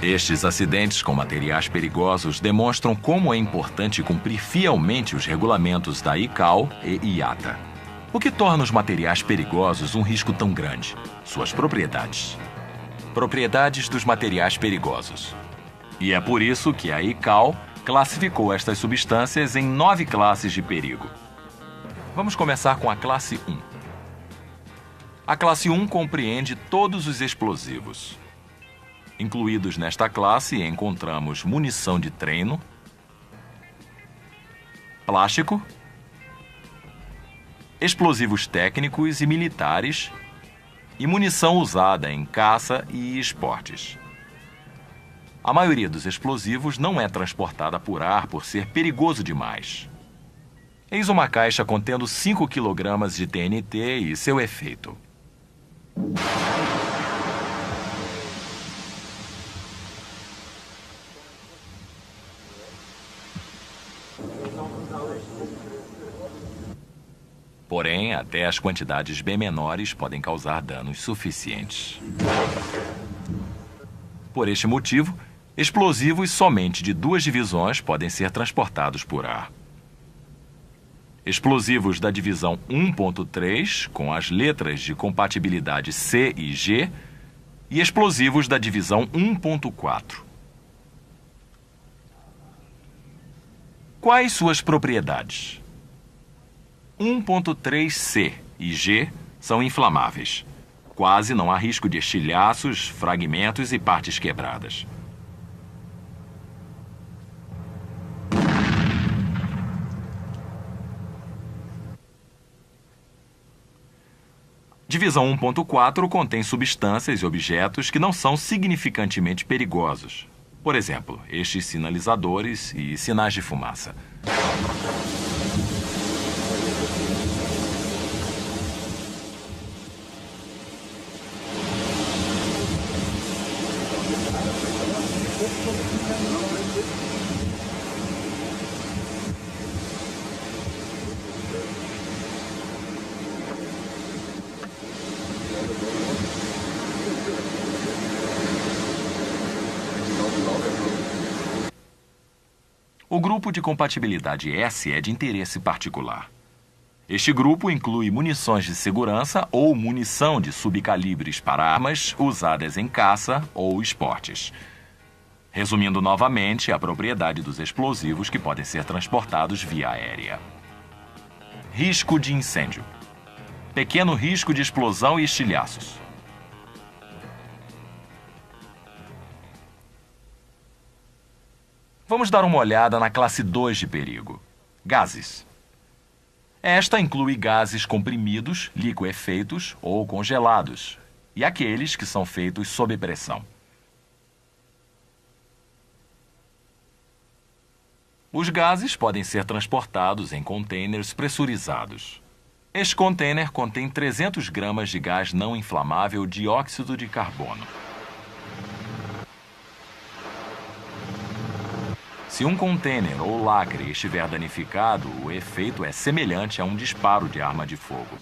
Estes acidentes com materiais perigosos demonstram como é importante cumprir fielmente os regulamentos da ICAO e IATA. O que torna os materiais perigosos um risco tão grande? Suas propriedades. Propriedades dos materiais perigosos. E é por isso que a ICAO classificou estas substâncias em 9 classes de perigo. Vamos começar com a classe 1. A classe 1 compreende todos os explosivos. Incluídos nesta classe, encontramos munição de treino, plástico, explosivos técnicos e militares e munição usada em caça e esportes. A maioria dos explosivos não é transportada por ar por ser perigoso demais. Eis uma caixa contendo 5 kg de TNT e seu efeito. Porém, até as quantidades bem menores podem causar danos suficientes. Por este motivo, explosivos somente de 2 divisões podem ser transportados por ar. Explosivos da divisão 1.3, com as letras de compatibilidade C e G, e explosivos da divisão 1.4. Quais suas propriedades? 1.3C e G são inflamáveis. Quase não há risco de estilhaços, fragmentos e partes quebradas. Divisão 1.4 contém substâncias e objetos que não são significantemente perigosos. Por exemplo, estes sinalizadores e sinais de fumaça. O grupo de compatibilidade S é de interesse particular. Este grupo inclui munições de segurança ou munição de subcalibres para armas usadas em caça ou esportes. Resumindo novamente a propriedade dos explosivos que podem ser transportados via aérea. Risco de incêndio. Pequeno risco de explosão e estilhaços. Vamos dar uma olhada na classe 2 de perigo. Gases. Esta inclui gases comprimidos, liquefeitos ou congelados, e aqueles que são feitos sob pressão. Os gases podem ser transportados em containers pressurizados. Este container contém 300 gramas de gás não inflamável dióxido de carbono. Se um container ou lacre estiver danificado, o efeito é semelhante a um disparo de arma de fogo.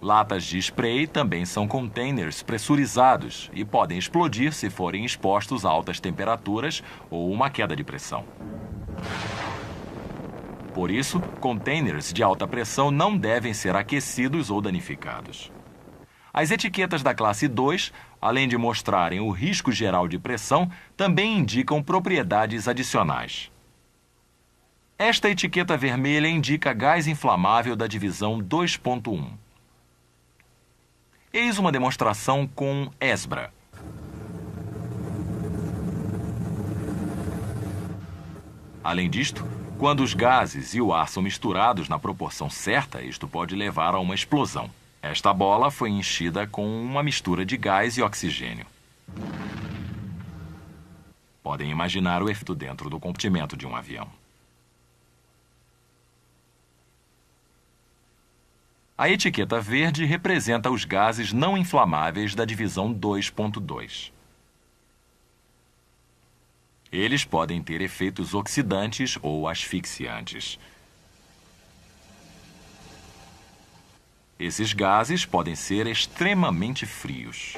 Latas de spray também são containers pressurizados e podem explodir se forem expostos a altas temperaturas ou uma queda de pressão. Por isso, containers de alta pressão não devem ser aquecidos ou danificados. As etiquetas da classe 2, além de mostrarem o risco geral de pressão, também indicam propriedades adicionais. Esta etiqueta vermelha indica gás inflamável da divisão 2.1. Eis uma demonstração com ESBRA. Além disto, quando os gases e o ar são misturados na proporção certa, isto pode levar a uma explosão. Esta bola foi enchida com uma mistura de gás e oxigênio. Podem imaginar o efeito dentro do compartimento de um avião. A etiqueta verde representa os gases não inflamáveis da divisão 2.2. Eles podem ter efeitos oxidantes ou asfixiantes. Esses gases podem ser extremamente frios.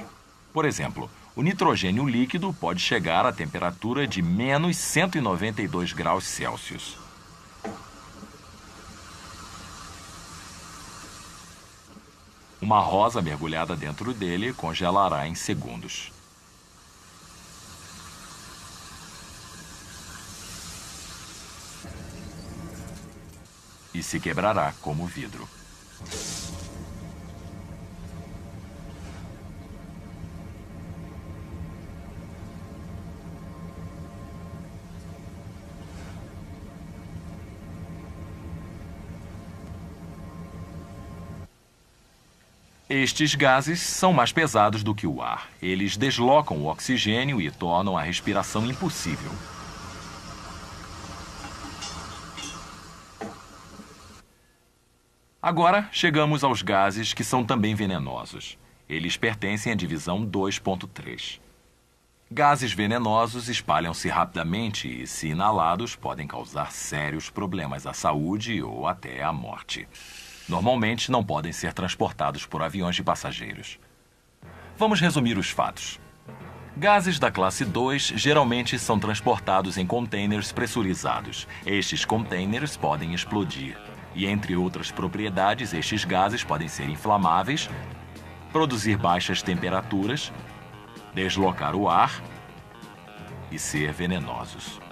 Por exemplo, O nitrogênio líquido pode chegar à temperatura de menos 192 graus Celsius. Uma rosa mergulhada dentro dele congelará em segundos. E se quebrará como vidro. Estes gases são mais pesados do que o ar. Eles deslocam o oxigênio e tornam a respiração impossível. Agora, chegamos aos gases que são também venenosos. Eles pertencem à divisão 2.3. Gases venenosos espalham-se rapidamente e, se inalados, podem causar sérios problemas à saúde ou até à morte. Normalmente, não podem ser transportados por aviões de passageiros. Vamos resumir os fatos. Gases da classe 2 geralmente são transportados em containers pressurizados. Estes containers podem explodir. E, entre outras propriedades, estes gases podem ser inflamáveis, produzir baixas temperaturas, deslocar o ar e ser venenosos.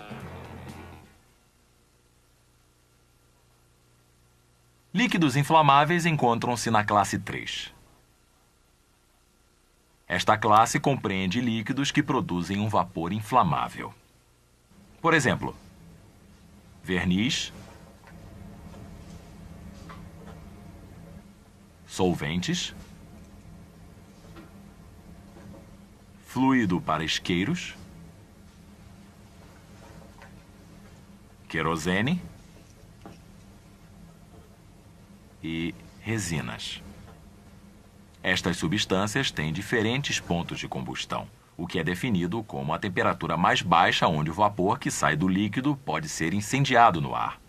Líquidos inflamáveis encontram-se na classe 3. Esta classe compreende líquidos que produzem um vapor inflamável. Por exemplo, verniz, solventes, fluido para isqueiros, querosene e resinas. Estas substâncias têm diferentes pontos de combustão, o que é definido como a temperatura mais baixa onde o vapor que sai do líquido pode ser incendiado no ar.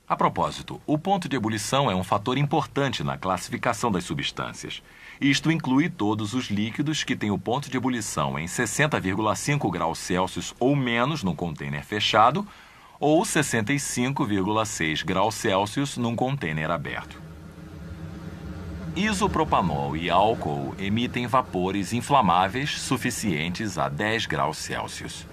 A propósito, o ponto de ebulição é um fator importante na classificação das substâncias. Isto inclui todos os líquidos que têm o ponto de ebulição em 60,5 graus Celsius ou menos num container fechado ou 65,6 graus Celsius num container aberto. Isopropanol e álcool emitem vapores inflamáveis suficientes a 10 graus Celsius.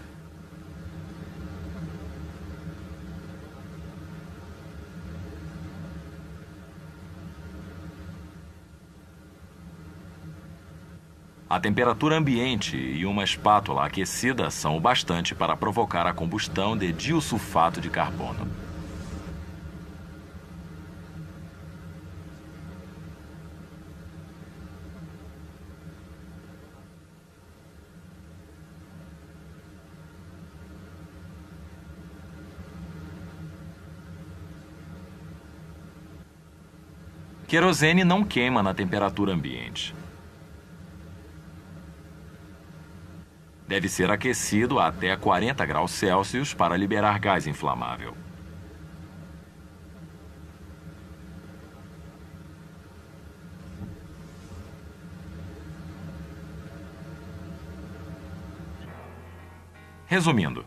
A temperatura ambiente e uma espátula aquecida são o bastante para provocar a combustão de disulfato de carbono. Querosene não queima na temperatura ambiente. Deve ser aquecido a até 40 graus Celsius para liberar gás inflamável. Resumindo,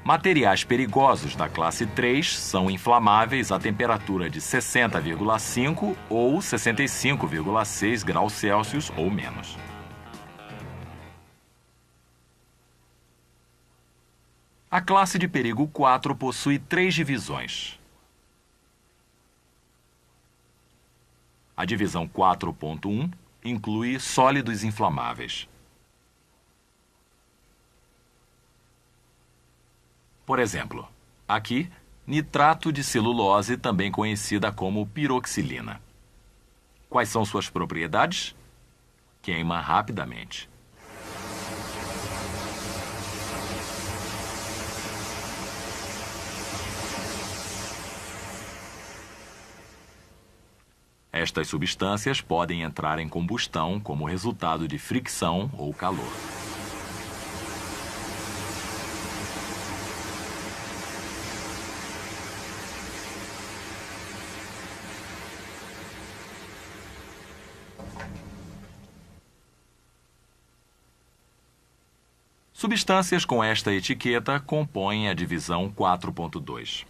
materiais perigosos da classe 3 são inflamáveis a temperatura de 60,5 ou 65,6 graus Celsius ou menos. A classe de perigo 4 possui 3 divisões. A divisão 4.1 inclui sólidos inflamáveis. Por exemplo, aqui, nitrato de celulose, também conhecida como piroxilina. Quais são suas propriedades? Queima rapidamente. Estas substâncias podem entrar em combustão como resultado de fricção ou calor. Substâncias com esta etiqueta compõem a divisão 4.2.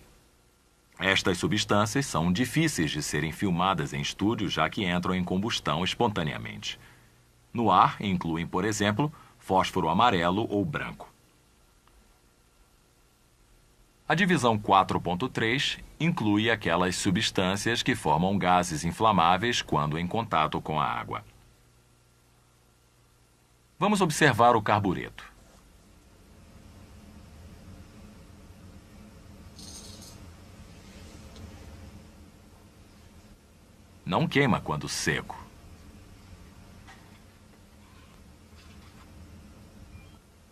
Estas substâncias são difíceis de serem filmadas em estúdio, já que entram em combustão espontaneamente. No ar, incluem, por exemplo, fósforo amarelo ou branco. A divisão 4.3 inclui aquelas substâncias que formam gases inflamáveis quando em contato com a água. Vamos observar o carbureto. Não queima quando seco.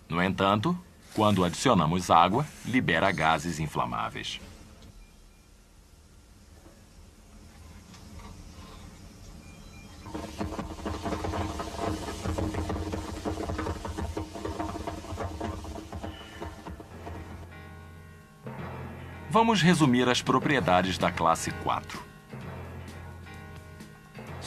No entanto, quando adicionamos água, libera gases inflamáveis. Vamos resumir as propriedades da classe 4.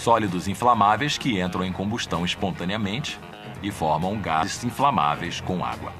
Sólidos inflamáveis que entram em combustão espontaneamente e formam gases inflamáveis com água.